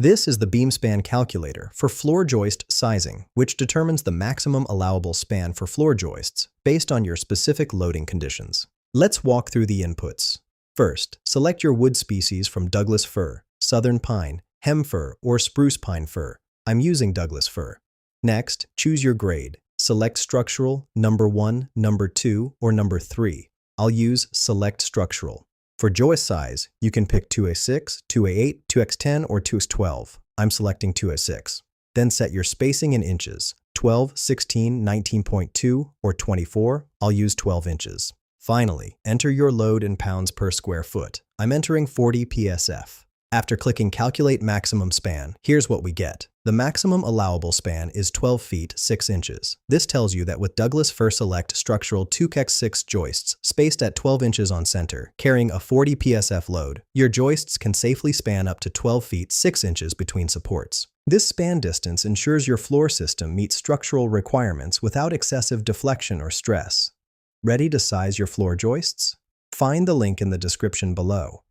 This is the beam span calculator for floor joist sizing, which determines the maximum allowable span for floor joists based on your specific loading conditions. Let's walk through the inputs. First, select your wood species from Douglas Fir, Southern Pine, Hem-Fir, or Spruce-Pine Fir. I'm using Douglas Fir. Next, choose your grade. Select structural, number 1, number 2, or number 3. I'll use select structural. For joist size, you can pick 2x6, 2x8, 2x10, or 2x12. I'm selecting 2x6. Then set your spacing in inches, 12, 16, 19.2, or 24. I'll use 12 inches. Finally, enter your load in pounds per square foot. I'm entering 40 psf. After clicking Calculate Maximum Span, here's what we get. The maximum allowable span is 12 feet 6 inches. This tells you that with Douglas Fir Select structural 2x6 joists spaced at 12 inches on center, carrying a 40 psf load, your joists can safely span up to 12 feet 6 inches between supports. This span distance ensures your floor system meets structural requirements without excessive deflection or stress. Ready to size your floor joists? Find the link in the description below.